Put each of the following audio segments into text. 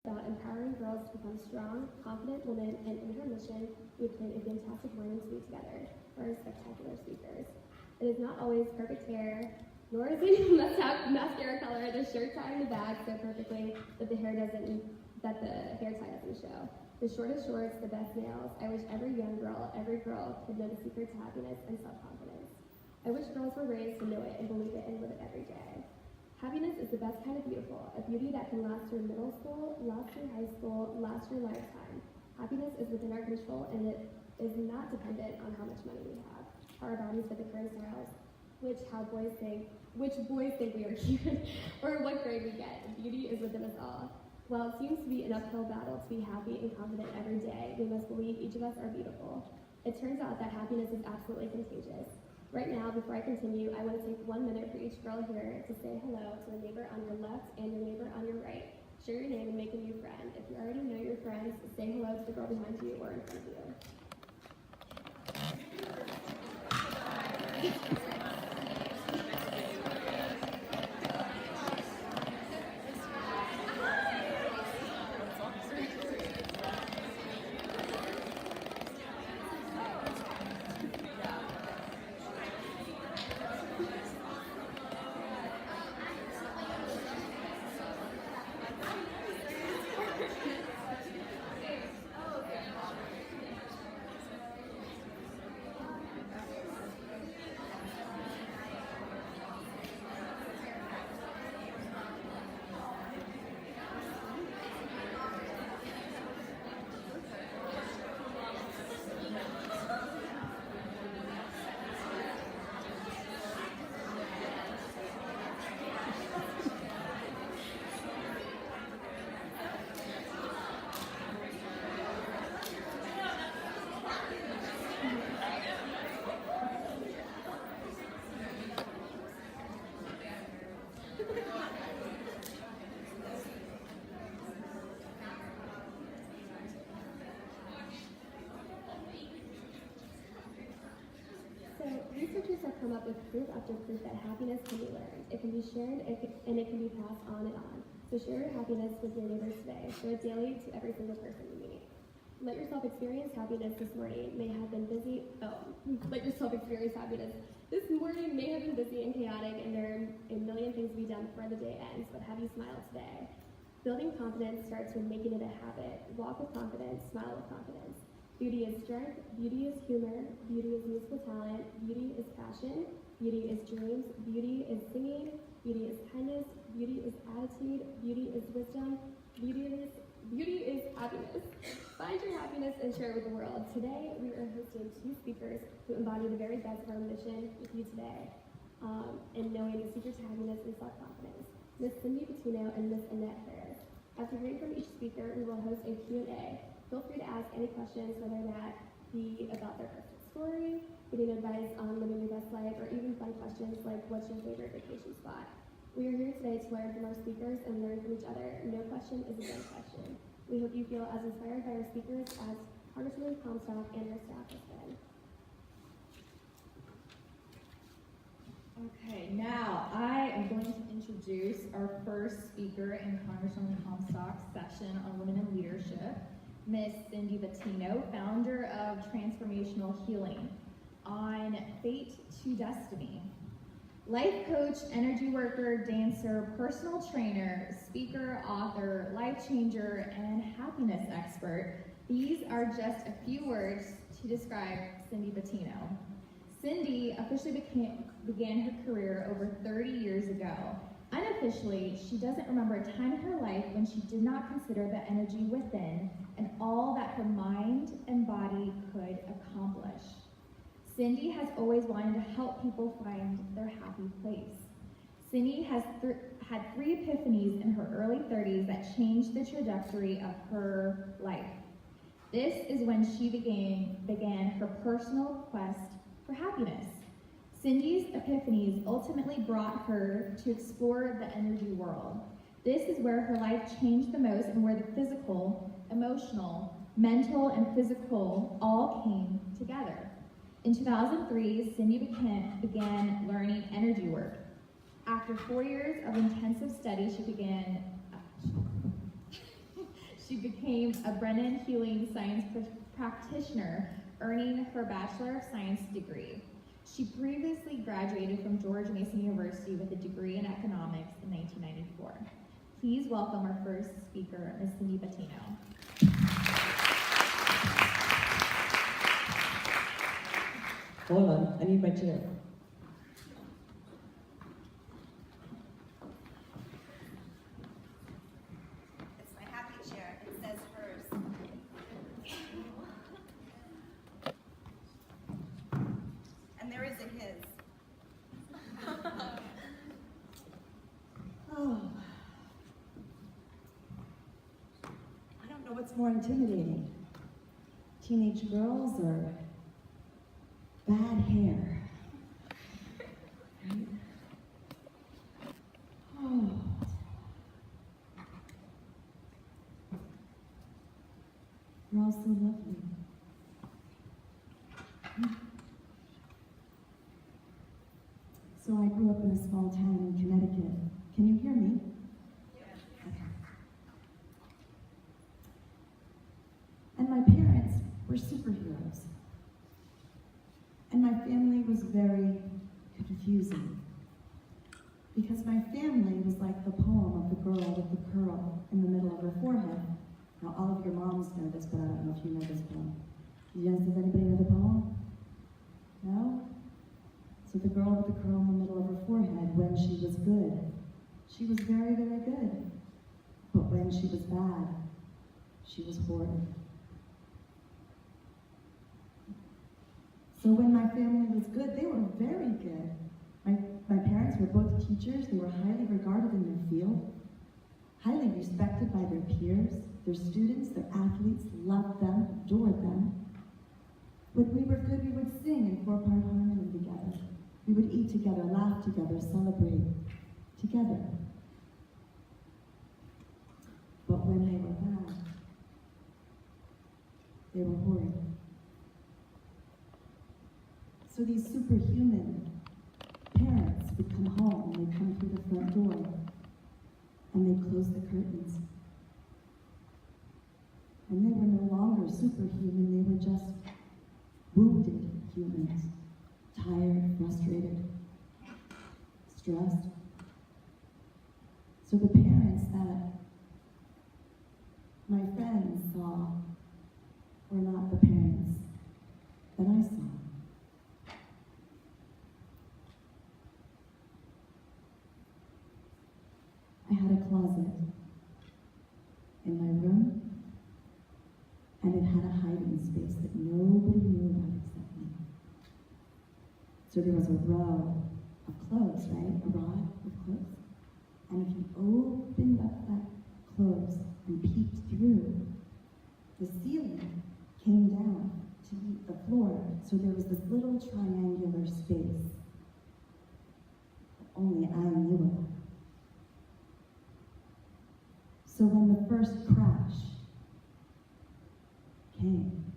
about empowering girls to become strong, confident women, and in her mission, we plan a fantastic morning to be together for our spectacular speakers. It is not always perfect hair, nor is it mascara color, the shirt tie in the back so perfectly that the hair tie doesn't show. The shortest shorts, the best nails. I wish every young girl, every girl could know the secret to happiness and self-confidence. I wish girls were raised to know it and believe it and live it every day. Happiness is the best kind of beautiful, a beauty that can last through middle school, last through high school, last your lifetime. Happiness is within our control and it is not dependent on how much money we have, how our bodies fit the current styles, which boys think we are cute, or what grade we get. Beauty is within us all. While it seems to be an uphill battle to be happy and confident every day, we must believe each of us are beautiful. It turns out that happiness is absolutely contagious. Right now, before I continue, I want to take 1 minute for each girl here to say hello to the neighbor on your left and your neighbor on your right. Share your name and make a new friend. If you already know your friends, say hello to the girl behind you or in front of you. Researchers have come up with proof after proof that happiness can be learned. It can be shared and it can be passed on and on. So share your happiness with your neighbors today. Show it daily to every single person you meet. Let yourself experience happiness this morning. Let yourself experience happiness. This morning may have been busy and chaotic and there are a million things to be done before the day ends, but have you smiled today? Building confidence starts with making it a habit. Walk with confidence, smile with confidence. Beauty is strength, beauty is humor, beauty is musical talent, beauty is passion, beauty is dreams, beauty is singing, beauty is kindness, beauty is attitude, beauty is wisdom, beauty is happiness. Find your happiness and share it with the world. Today, we are hosting 2 speakers who embody the very best of our mission with you today, and knowing the secret to happiness and self-confidence. Miss Cindy Battino and Miss Annette Harris. After hearing from each speaker, we will host a Q&A. Feel free to ask any questions, whether that be about their personal story, getting advice on living your best life, or even fun questions like, what's your favorite vacation spot? We are here today to learn from our speakers and learn from each other. No question is a dumb question. We hope you feel as inspired by our speakers as Congresswoman Comstock and her staff has been. Okay, now I am going to introduce our first speaker in Congresswoman Comstock's session on women in leadership. Miss Cindy Battino, founder of Transformational Healing, on Fate to Destiny. Life coach, energy worker, dancer, personal trainer, speaker, author, life changer, and happiness expert. These are just a few words to describe Cindy Battino. Cindy officially began her career over 30 years ago. Unofficially, she doesn't remember a time in her life when she did not consider the energy within and all that her mind and body could accomplish. Cindy has always wanted to help people find their happy place. Cindy has had 3 epiphanies in her early 30s that changed the trajectory of her life. This is when she began her personal quest for happiness. Cindy's epiphanies ultimately brought her to explore the energy world. This is where her life changed the most and where the physical, emotional, mental, and physical all came together. In 2003, Cindy began learning energy work. After 4 years of intensive study, she began She became a Brennan Healing Science practitioner, earning her Bachelor of Science degree. She previously graduated from George Mason University with a degree in economics in 1994. Please welcome our first speaker, Ms. Cindy Battino. Hold on, I need my chair. It's my happy chair. It says hers. And there isn't his. Oh. I don't know what's more intimidating. Teenage girls or bad hair. Right? Oh. You're all so lovely. So I grew up in a small town in Connecticut. Can you hear me? Yes. Okay. And my parents were superheroes. And my family was very confusing. Because my family was like the poem of the girl with the curl in the middle of her forehead. Now all of your moms know this, but I don't know if you know this poem. Does anybody know the poem? No? So the girl with the curl in the middle of her forehead, when she was good, she was very, very good. But when she was bad, she was horrid. So when my family was good, they were very good. My parents were both teachers. They were highly regarded in their field, highly respected by their peers. Their students, their athletes loved them, adored them. When we were good, we would sing in four-part harmony together. We would eat together, laugh together, celebrate together. But when they were bad, they were horrid. So these superhuman parents would come home, and they'd come through the front door, and they'd close the curtains. And they were no longer superhuman, they were just wounded humans, tired, frustrated, stressed. So the parents that my friends saw were not the parents that I saw. I had a closet in my room, and it had a hiding space that nobody knew about except me. So there was a row of clothes, right? A rod with clothes. And if you opened up that clothes and peeked through, the ceiling came down to meet the floor. So there was this little triangular space that only I knew about. So when the first crash came,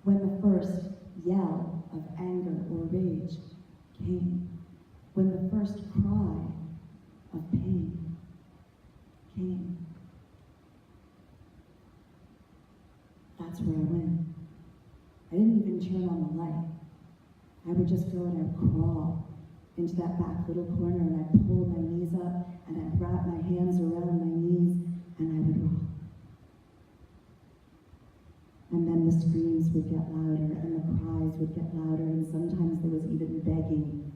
when the first yell of anger or rage came, when the first cry of pain came, that's where I went. I didn't even turn on the light. I would just go and I'd crawl into that back little corner, and I'd pull my knees up, and I'd wrap my hands around my knees, and I would rock. And then the screams would get louder, and the cries would get louder, and sometimes there was even begging.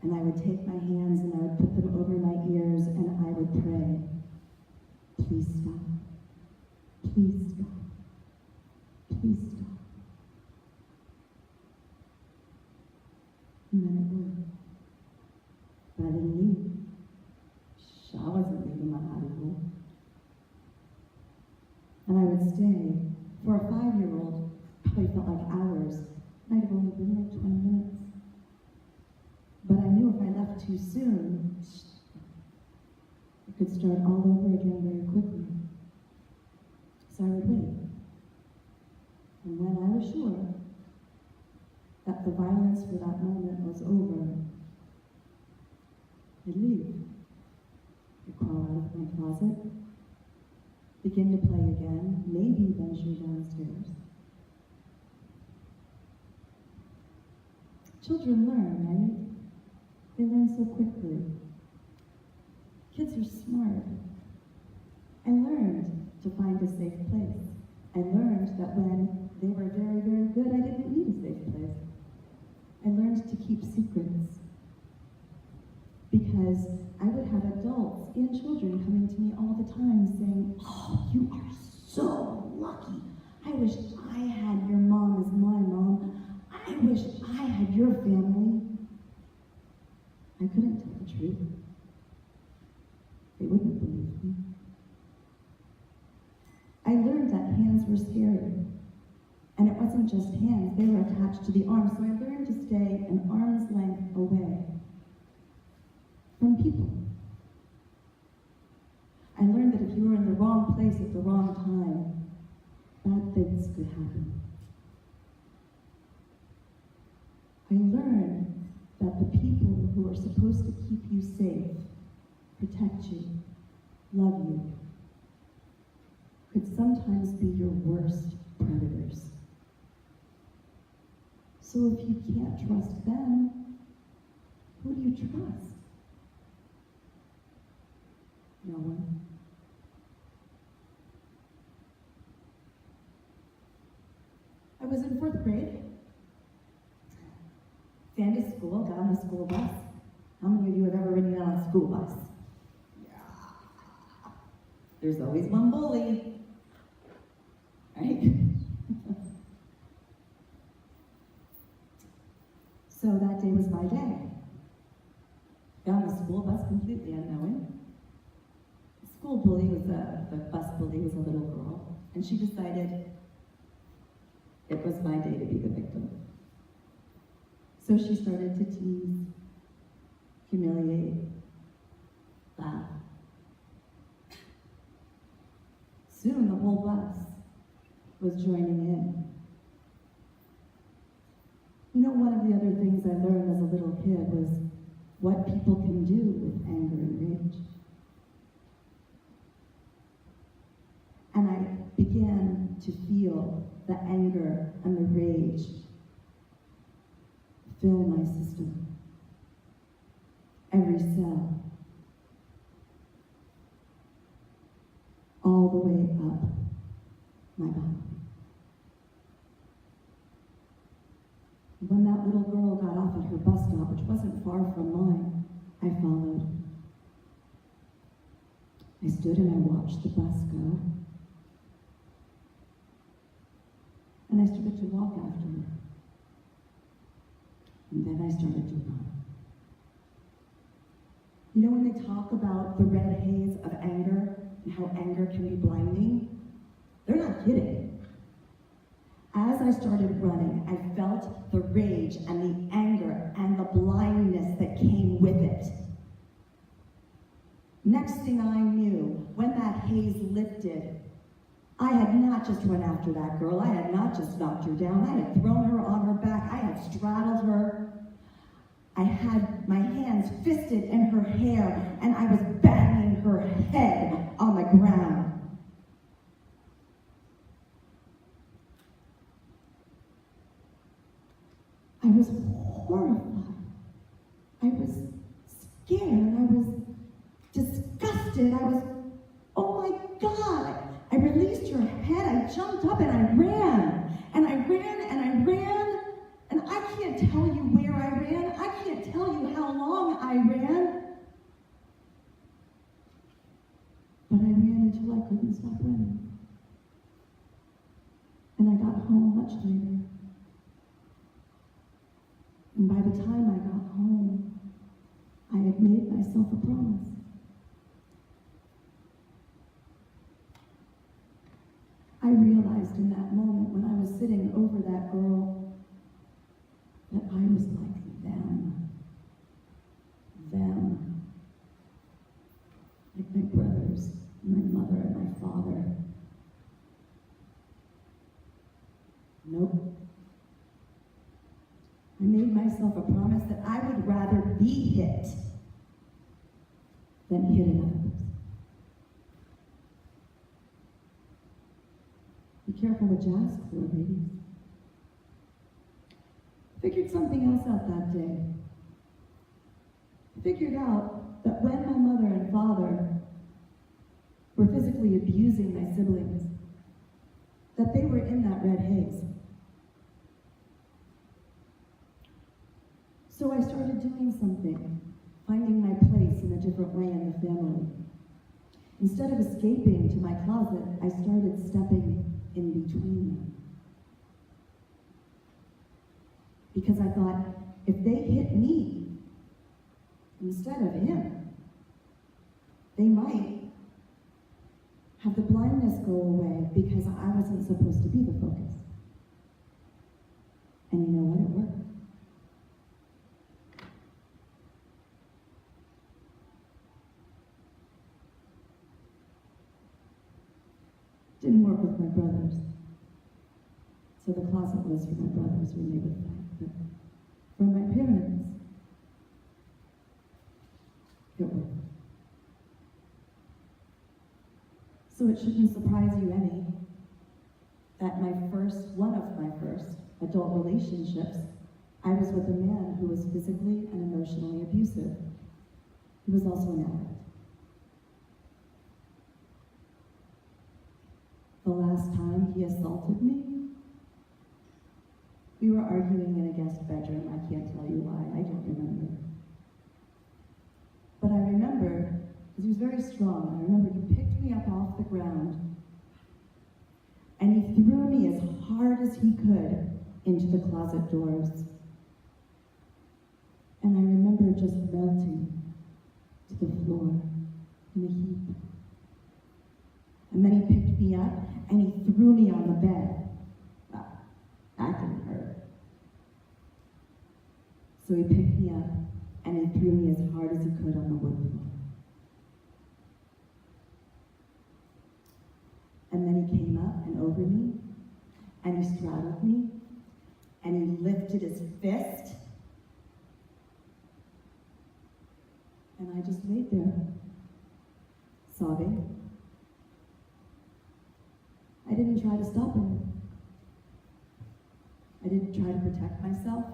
And I would take my hands and I would put them over my ears, and I would pray, please stop, please stop, please stop. And then it would. But I didn't leave. I wasn't leaving my article. And I would stay. For a 5-year-old, probably felt like hours. Might have only been like 20 minutes. But I knew if I left too soon, it could start all over again very quickly. So I would wait. And when I was sure that the violence for that moment was over, I'd leave. I'd crawl out of my closet, begin to play again, maybe venture downstairs. Children learn, right? They learn so quickly. Kids are smart. I learned to find a safe place. I learned that when they were very, very good, I didn't need a safe place. I learned to keep secrets. Because I would have adults and children coming to me all the time saying, "Oh, you are so lucky. I wish I had your mom as my mom. I wish I had your family." I couldn't tell the truth. They wouldn't believe me. I learned that hands were scary. And it wasn't just hands, they were attached to the arms. So I learned to stay an arm's length away from people. I learned that if you were in the wrong place at the wrong time, bad things could happen. I learned that the people who are supposed to keep you safe, protect you, love you, could sometimes be your worst predators. So if you can't trust them, who do you trust? No one. I was in 4th grade. Sandy school, got on the school bus. How many of you have ever ridden on a school bus? Yeah. There's always one bully, right? So that day was my day. Got on the school bus completely unknowing. The school bully was the bus bully was a little girl, and she decided it was my day to be the victim. So she started to tease, humiliate, laugh. Soon the whole bus was joining in. You know, one of the other things I learned as a little kid was what people can do with anger and rage. And I began to feel the anger and the rage fill my system, every cell, all the way up my body. When that little girl got off at her bus stop, which wasn't far from mine, I followed. I stood and I watched the bus go. And I started to walk after her. And then I started to run. You know when they talk about the red haze of anger and how anger can be blinding? They're not kidding. As I started running, I felt the rage and the anger and the blindness that came with it. Next thing I knew, when that haze lifted, I had not just run after that girl, I had not just knocked her down, I had thrown her on her back, I had straddled her. I had my hands fisted in her hair, and I was banging her head on the ground. I was horrified. I was scared. I was disgusted. I was, oh my God. I released her head. I jumped up and I ran. And I ran and I ran. And I can't tell you where I ran. I can't tell you how long I ran. But I ran until I couldn't stop running. And I got home much later. And by the time I got home, I had made myself a promise. I realized in that moment when I was sitting over that girl that I was like them. Like my brothers, my mother, and my father. Nope. I made myself a promise that I would rather be hit than hit another person. Be careful what you ask for, ladies. Figured something else out that day. Figured out that when my mother and father were physically abusing my siblings, that they were in that red haze. So I started doing something, finding my place in a different way in the family. Instead of escaping to my closet, I started stepping in between them. Because I thought, if they hit me instead of him, they might have the blindness go away because I wasn't supposed to be the focus. And you know what? It worked. Didn't work with my brothers. So the closet was for my brothers when they would fight. But for my parents, it worked. So it shouldn't surprise you any that one of my first adult relationships, I was with a man who was physically and emotionally abusive. He was also an addict. The last time he assaulted me, we were arguing in a guest bedroom. I can't tell you why, I don't remember. But I remember, because he was very strong, I remember he picked me up off the ground and he threw me as hard as he could into the closet doors. And I remember just melting to the floor in a heap. And then he picked me up and he threw me on the bed. That didn't hurt. So he picked me up and he threw me as hard as he could on the wood floor. And then he came up and over me and he straddled me and he lifted his fist. And I just laid there, sobbing. I didn't try to stop him. I didn't try to protect myself.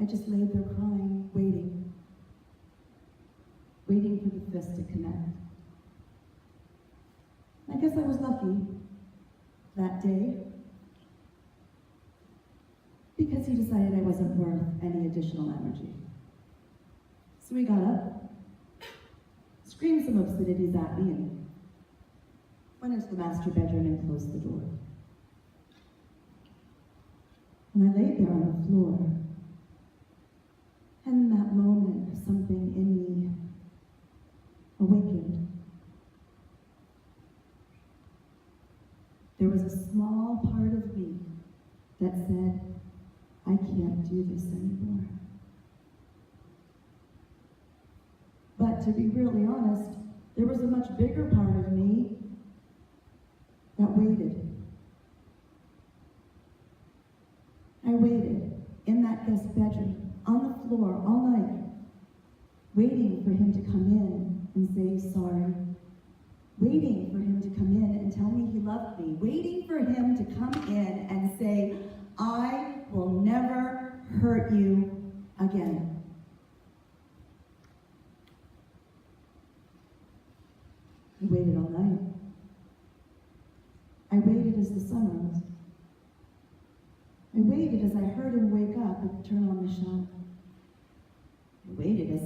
I just laid there crying, waiting for the fist to connect. I guess I was lucky that day because he decided I wasn't worth any additional energy. So he got up, screamed some obscenities at me, and went into the master bedroom and closed the door. And I laid there on the floor. And in that moment, something in me awakened. There was a small part of me that said, I can't do this anymore. But to be really honest, there was a much bigger part of me that waited. I waited in that guest bedroom, on the floor, all night, waiting for him to come in and say sorry, waiting for him to come in and tell me he loved me, waiting for him to come in and say, I will never hurt you again. I waited all night. I waited as the sun rose. I waited as I heard him wake up and turn on the shower. I waited as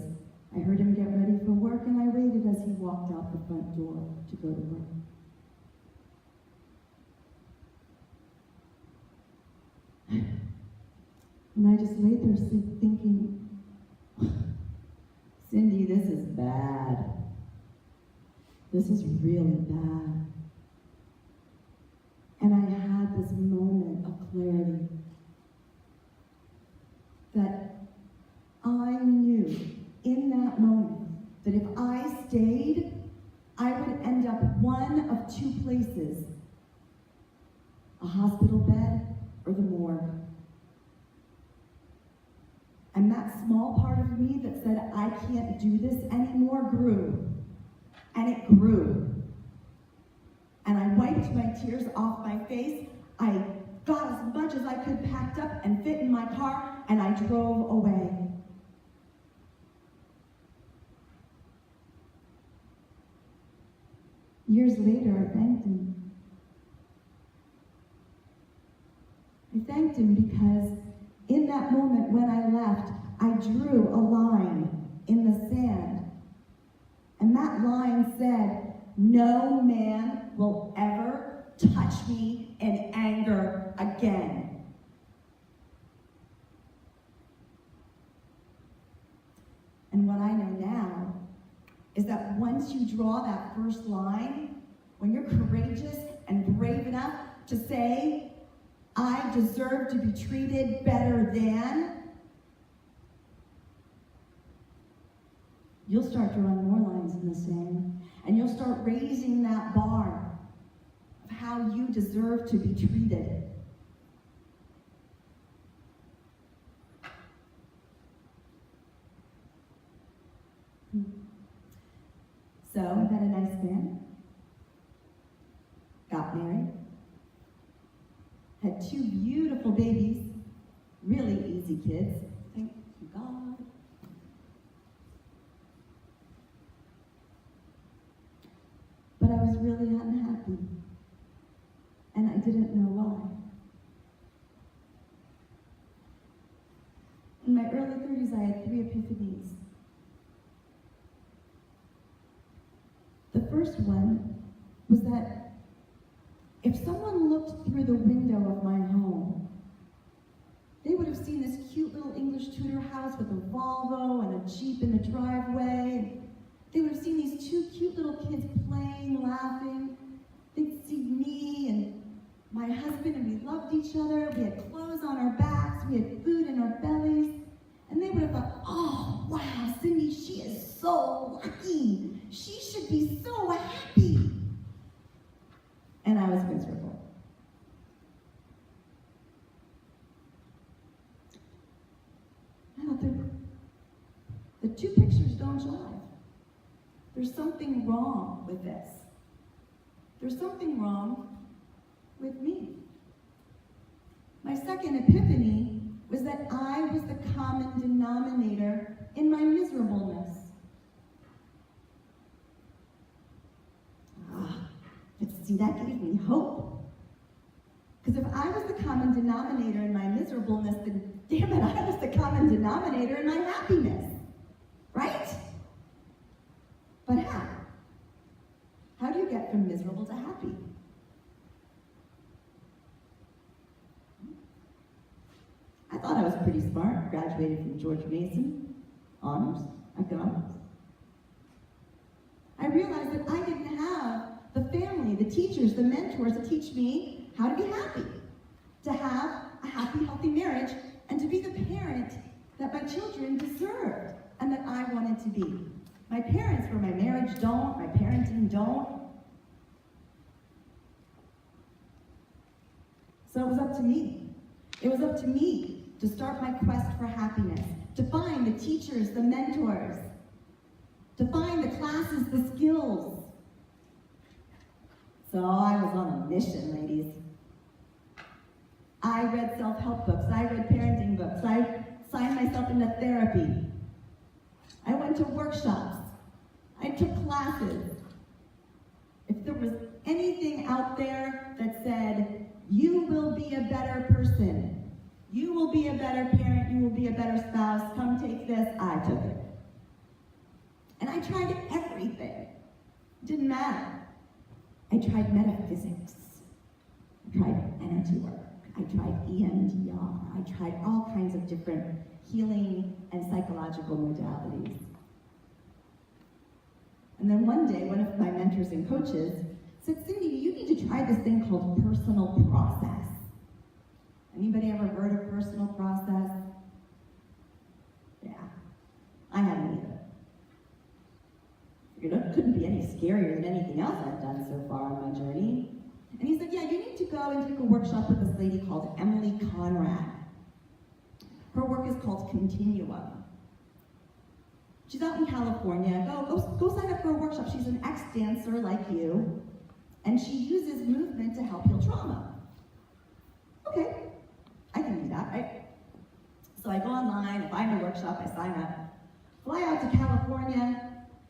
I heard him get ready for work, and I waited as he walked out the front door to go to work. And I just laid there thinking, Cindy, this is bad. This is really bad. And I had this moment of clarity that I knew in that moment that if I stayed, I would end up one of two places: a hospital bed or the morgue. And that small part of me that said, I can't do this anymore, grew. And it grew. And I wiped wiped my tears off my face. I got as much as I could packed up and fit in my car, and I drove away. Years later, I thanked him. I thanked him because in that moment when I left, I drew a line in the sand. And that line said, "No man will ever touch me in anger again." And what I know now is that once you draw that first line, when you're courageous and brave enough to say, "I deserve to be treated better than," you'll start drawing more lines in the sand, and you'll start raising that bar of how you deserve to be treated. So I met a nice man, got married, had 2 beautiful babies, really easy kids, thank you God. But I was really unhappy, and I didn't know why. In my early 30s, I had 3 epiphanies. The first one was that if someone looked through the window of my home, they would have seen this cute little English Tudor house with a Volvo and a Jeep in the driveway. They would have seen these 2 cute little kids playing, laughing. They'd see me and my husband, and we loved each other. We had clothes on our backs. We had food in our bellies. And they would have thought, "Oh, wow, Cindy, she is so lucky. She should be so happy." And I was miserable. I thought, the 2 pictures don't jive. There's something wrong with this. There's something wrong with me. My second epiphany was that I was the common denominator in my miserableness. See, that gave me hope. Because if I was the common denominator in my miserableness, then damn it, I was the common denominator in my happiness. Right? But how? How do you get from miserable to happy? I thought I was pretty smart. Graduated from George Mason, honors, economics. I realized that I didn't have the family, the teachers, the mentors to teach me how to be happy, to have a happy, healthy marriage, and to be the parent that my children deserved and that I wanted to be. My parents were my marriage don't, my parenting don't. So it was up to me. It was up to me to start my quest for happiness, to find the teachers, the mentors, to find the classes, the skills. So I was on a mission, ladies. I read self-help books. I read parenting books. I signed myself into therapy. I went to workshops. I took classes. If there was anything out there that said, "You will be a better person, you will be a better parent, you will be a better spouse, come take this," I took it. And I tried everything. It didn't matter. I tried metaphysics. I tried energy work. I tried EMDR. I tried all kinds of different healing and psychological modalities. And then one day, one of my mentors and coaches said, "Cindy, you need to try this thing called personal process." Anybody ever heard of personal process? Yeah, I hadn't either. It couldn't be any scarier than anything else I've done so far on my journey. And he said, "Yeah, you need to go and take a workshop with this lady called Emily Conrad. Her work is called Continuum. She's out in California. Go sign up for a workshop. She's an ex-dancer like you. and she uses movement to help heal trauma. Okay, I can do that, right? So I go online, I find a workshop, I sign up, fly out to California,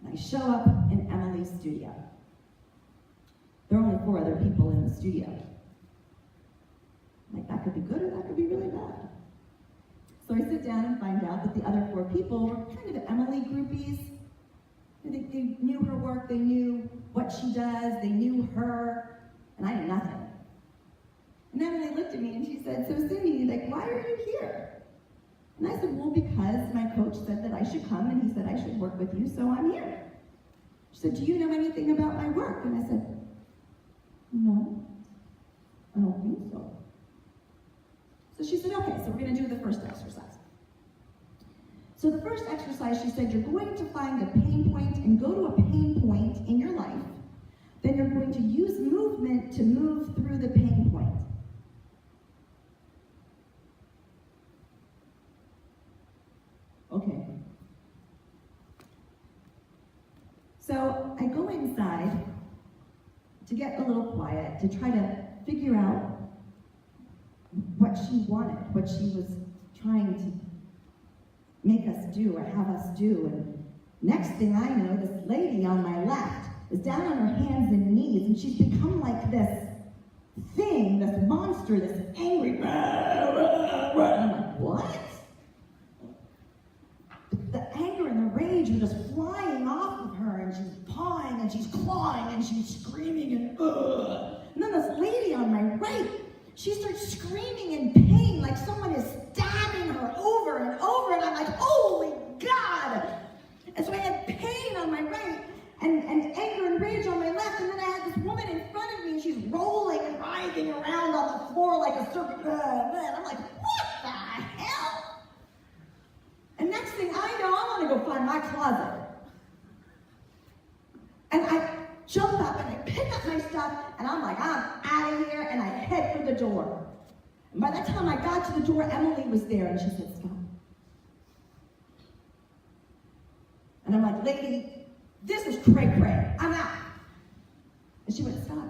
and I show up in Emily's studio. There are only 4 other people in the studio. Like, that could be good or that could be really bad. So I sit down and find out that the other 4 people were kind of Emily groupies. They knew her work, they knew what she does, they knew her, and I knew nothing. And Emily looked at me and she said, "So Cindy, like, why are you here?" And I said, "Well, because my coach said that I should come, and he said I should work with you, so I'm here." She said, "Do you know anything about my work?" And I said, "No, I don't think so." So she said, "Okay, so we're going to do the first exercise." So the first exercise, she said, you're going to find a pain point and go to a pain point in your life. Then you're going to use movement to move through the pain point. Okay. So I go inside to get a little quiet, to try to figure out what she wanted, what she was trying to make us do or have us do. And next thing I know, this lady on my left is down on her hands and knees, and she's become like this thing, this monster, this angry, and I'm like, what? The anger and the rage are just flying off of her, and she's pawing, and she's clawing, and she's screaming, and And then this lady on my right, she starts screaming in pain like someone is stabbing her over and over, and I'm like, holy God! And so I had pain on my right, and anger and rage on my left, and then I had this woman in front of me, and she's rolling and writhing around on the floor like a serpent. And I'm like, what the hell? And next thing I know, I want to go find my closet. And I jump up and I pick up my stuff, and I'm like, I'm out of here, and I head for the door. And by the time I got to the door, Emily was there, and she said, "Stop." And I'm like, "Lady, this is cray-cray. I'm out." And she went, "Stop.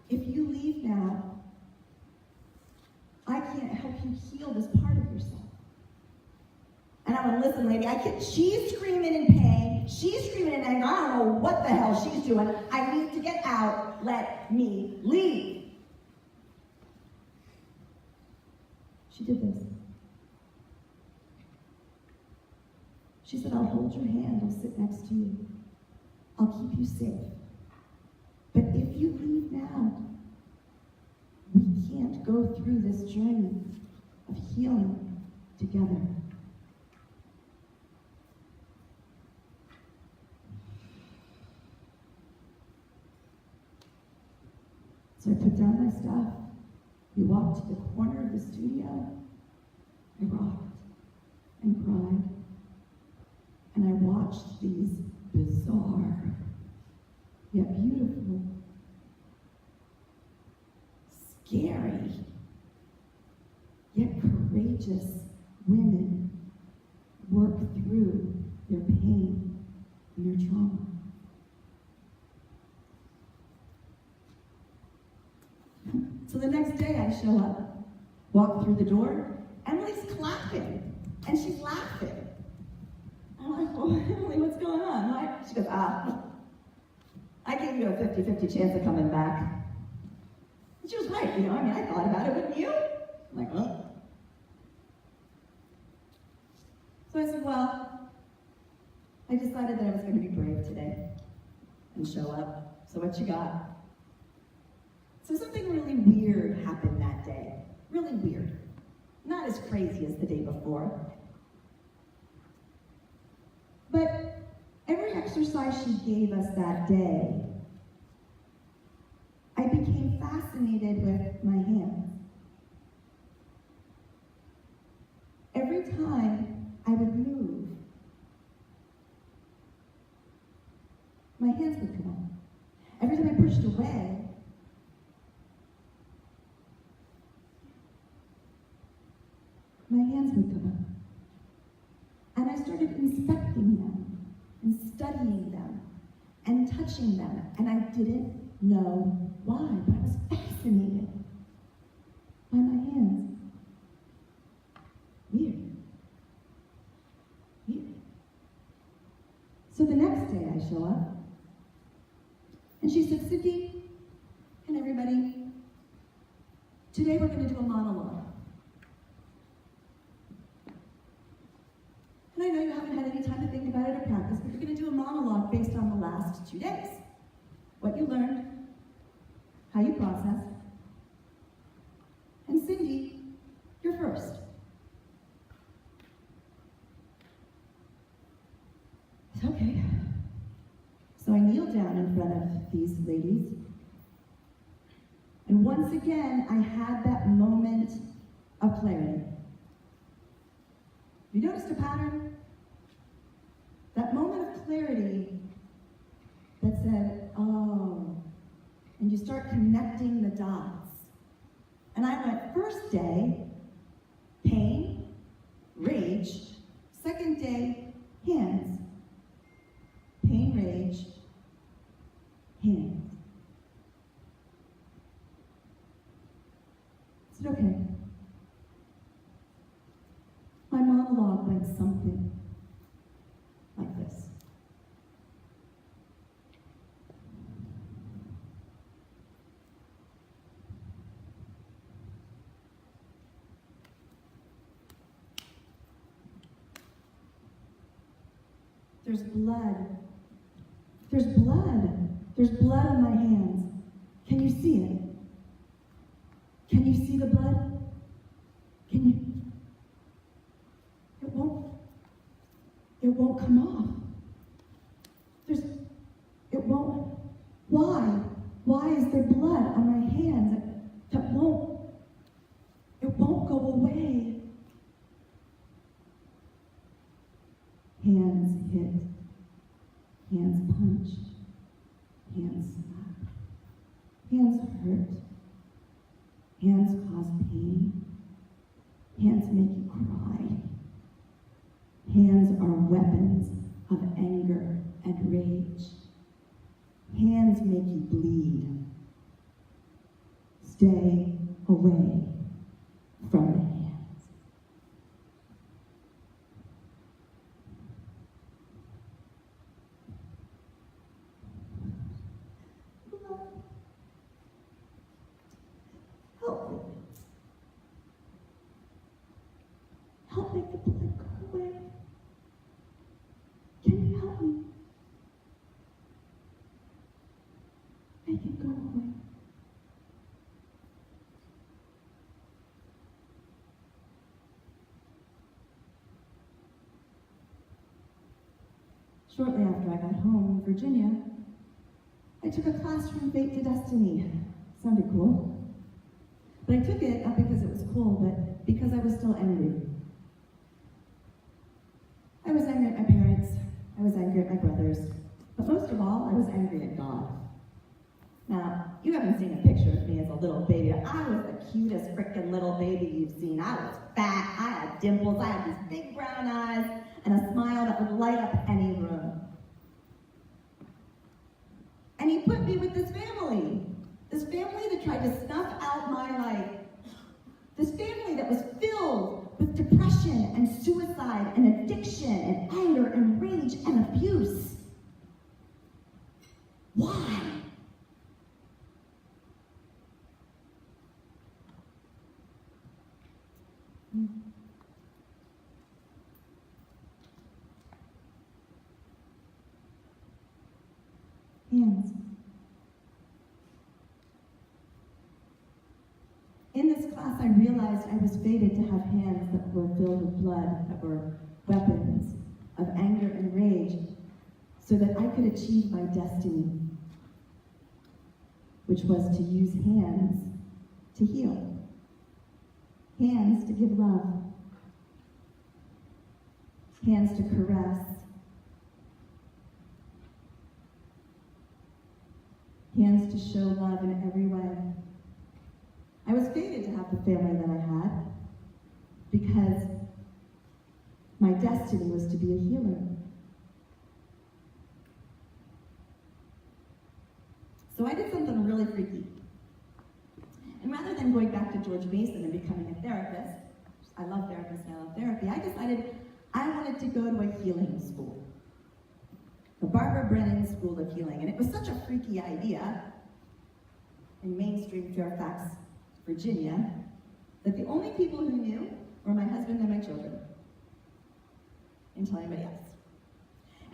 If you leave now, I can't help you heal this part of yourself." And I went, "Listen, lady, she's screaming in pain. She's screaming in anger. I don't know what the hell she's doing. I need to get out. Let me leave." She did this. She said, "I'll hold your hand. I'll sit next to you. I'll keep you safe. But if you leave now, we can't go through this journey of healing together." So I put down my stuff. We walked to the corner of the studio. I rocked and cried. And I watched these bizarre, yet beautiful, scary, yet courageous women work through their pain and their trauma. So the next day I show up, walk through the door, Emily's clapping, and she's laughing. I'm like, "Well, Emily, what's going on?" She goes, "I gave you a 50-50 chance of coming back." And she was right, I thought about it, wouldn't you? I'm like, "Huh?" So I said, "Well, I decided that I was going to be brave today and show up. So what you got?" So something really weird happened that day. Really weird. Not as crazy as the day before. But every exercise she gave us that day, I became fascinated with my hands. Every time I would move, my hands would come up. Every time I pushed away, my hands would come up. And I started inspecting them, and studying them, and touching them, and didn't know why, but I was fascinated by my hands. Weird. Weird. So the next day I show up, and she said, Cindy and everybody, today we're going to do a monologue. And I know you haven't had any time to think about it or practice, but you're going to do a monologue based on the last 2 days. What you learned, how you processed. And Cindy, you're first. Okay. So I kneel down in front of these ladies. And once again, I had that moment of clarity. You noticed a pattern? That moment of clarity that said, oh, and you start connecting the dots. And I went, first day, pain, rage. Second day, hands. Pain, rage, hands. I said, okay. My monologue went something like this. There's blood. There's blood. There's blood on my hands. Can you see it? Can you see the blood? Can you? It won't come off. It won't. Why? Why is there blood on my hands that it won't go away? Hands hit. Hands punch. Hands slap. Hands hurt. Hands cause pain. Hands make you cry. Hands are weapons of anger and rage. Hands make you bleed. Stay away from the hands. Help me. Help make the blood go away. Can you help me? Make it go away. Shortly after I got home in Virginia, I took a class from Fate to Destiny. Sounded cool. But I took it not because it was cool, but because I was still angry. I was angry at my parents. I was angry at my brothers. But most of all, I was angry at God. Now, you haven't seen a picture of me as a little baby. I was the cutest frickin' little baby you've seen. I was fat, I had dimples, I had these big brown eyes, and a smile that would light up any room. And he put me with this family that tried to snuff out my life. This family that was filled with depression and suicide and addiction and anger and rage and abuse. Why? Hands. In this class, I realized I was fated to have hands that were filled with blood, that were weapons of anger and rage, so that I could achieve my destiny, which was to use hands to heal, hands to give love, hands to caress, hands to show love in every way. I was fated to have the family that I had because my destiny was to be a healer. So I did something really freaky. And rather than going back to George Mason and becoming a therapist, I love therapists and I love therapy, I decided I wanted to go to a healing school. The Barbara Brennan School of Healing. And it was such a freaky idea in mainstream Fairfax, Virginia, that the only people who knew were my husband and my children. Didn't tell anybody else.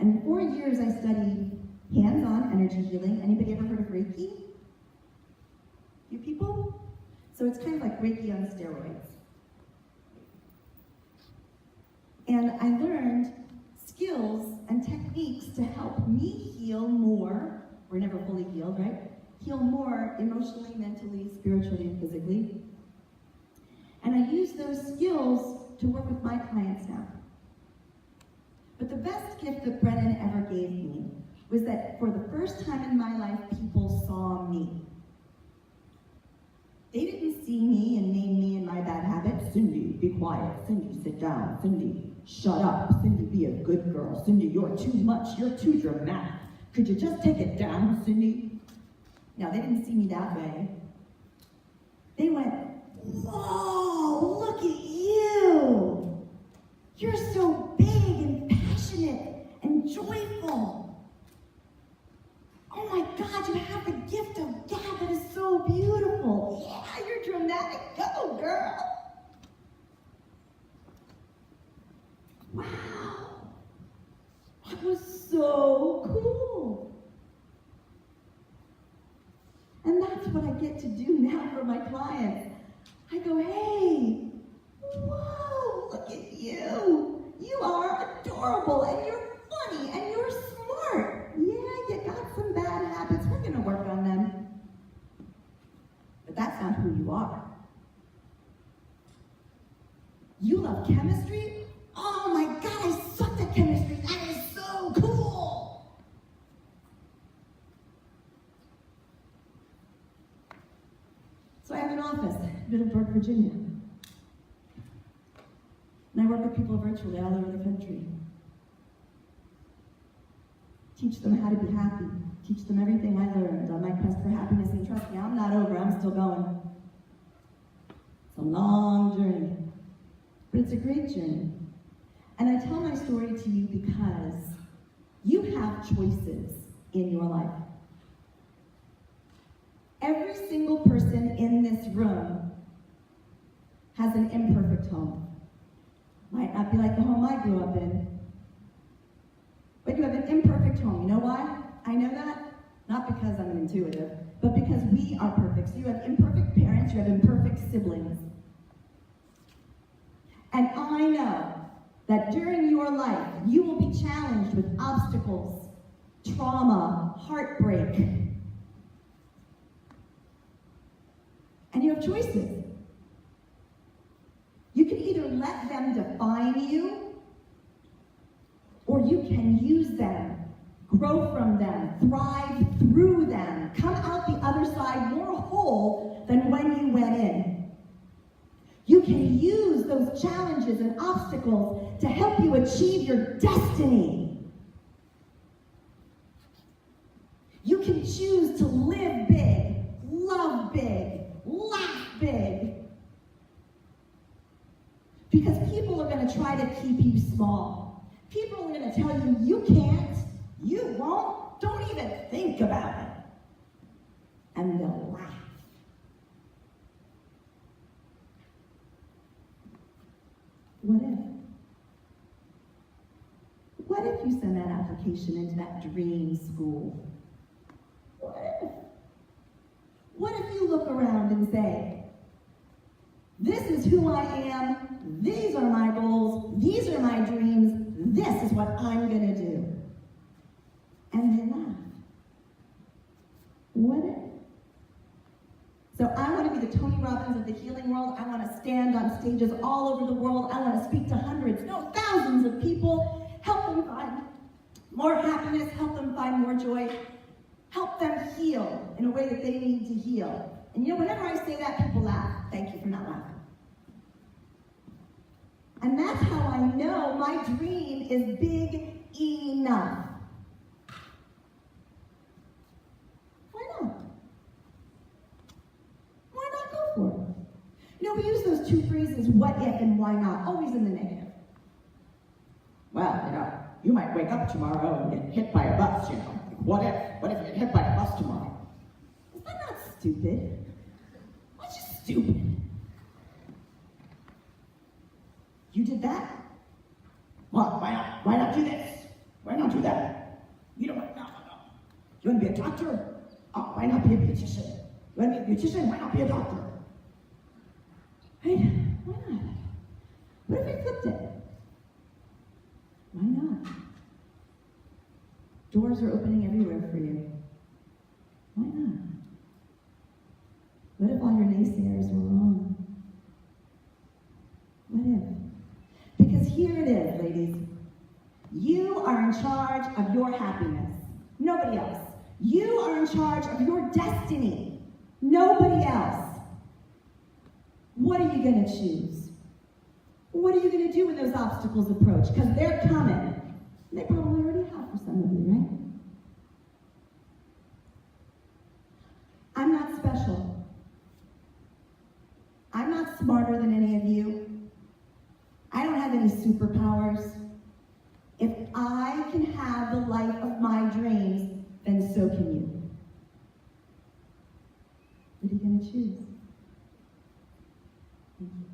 And 4 years I studied hands-on energy healing. Anybody ever heard of Reiki? You people? So it's kind of like Reiki on steroids. And I learned skills and techniques to help me heal more. We're never fully healed, right? Heal more emotionally, mentally, spiritually, and physically. And I use those skills to work with my clients now. But the best gift that Brennan ever gave me was that for the first time in my life, people saw me. They didn't see me and name me and my bad habits. Cindy, be quiet. Cindy, sit down. Cindy, shut up. Cindy, be a good girl. Cindy, you're too much. You're too dramatic. Could you just take it down, Cindy? Now, they didn't see me that way. They went, whoa, look at you. You're so big and passionate and joyful. Oh my God, you have the gift of gab that is so beautiful. Yeah, you're dramatic. Go, girl. Wow. That was so cool. And that's what I get to do now for my clients. I go, hey, whoa, look at you. You are adorable, and you're funny, and you're smart. Yeah, you got some bad habits. We're going to work on them. But that's not who you are. You love chemistry? Oh my God, I sucked at chemistry. That is so cool. So I have an office in Middleburg, Virginia. And I work with people virtually all over the country. Teach them how to be happy. Teach them everything I learned on my quest for happiness. And trust me, I'm not over. I'm still going. It's a long journey. But it's a great journey. And I tell my story to you because you have choices in your life. Every single person in this room has an imperfect home. Might not be like the home I grew up in. But you have an imperfect home. You know why I know that? Not because I'm an intuitive, but because we are perfect. So you have imperfect parents, you have imperfect siblings. And I know that during your life, you will be challenged with obstacles, trauma, heartbreak. And you have choices. You can either let them define you, or you can use them, grow from them, thrive through them, come out the other side more whole than when you went in. You can use those challenges and obstacles to help you achieve your destiny. You can choose to live big, love big, laugh big. Because people are going to try to keep you small. People are going to tell you, you can't, you won't, don't even think about it. And they'll laugh. What if? What if you send that application into that dream school? What if? What if you look around and say, this is who I am, these are my goals, these are my dreams, this is what I'm going to do. And they laugh. What if? So I want to be the Tony Robbins of the healing world. I want to stand on stages all over the world. I want to speak to hundreds, no, thousands of people, help them find more happiness, help them find more joy, help them heal in a way that they need to heal. And you know, whenever I say that, people laugh. Thank you for not laughing. And that's how I know my dream is big enough. Why not? know, we use those two phrases, what if and why not, always in the negative. Well, you might wake up tomorrow and get hit by a bus, What if? What if you get hit by a bus tomorrow? Is that not stupid? That's just stupid. You did that? What? Why not? Why not do this? Why not do that? You don't want, no. You want to be a doctor? Oh, why not be a beautician? You want to be a beautician? Why not be a doctor? Right? Why not? What if we flipped it? Why not? Doors are opening everywhere for you. Why not? What if all your naysayers were wrong? What if? Because here it is, ladies. You are in charge of your happiness. Nobody else. You are in charge of your destiny. Nobody else. What are you going to choose? What are you going to do when those obstacles approach? Because they're coming. They probably already have for some of you, right? I'm not special. I'm not smarter than any of you. I don't have any superpowers. If I can have the life of my dreams, then so can you. What are you going to choose? Thank you.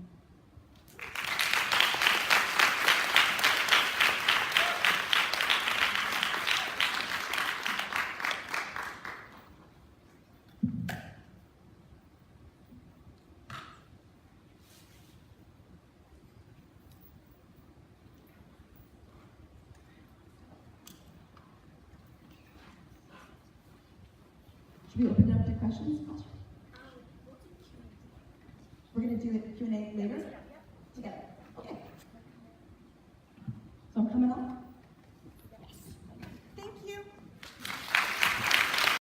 Should we open it up to questions? We're going to do it Q&A later? Together.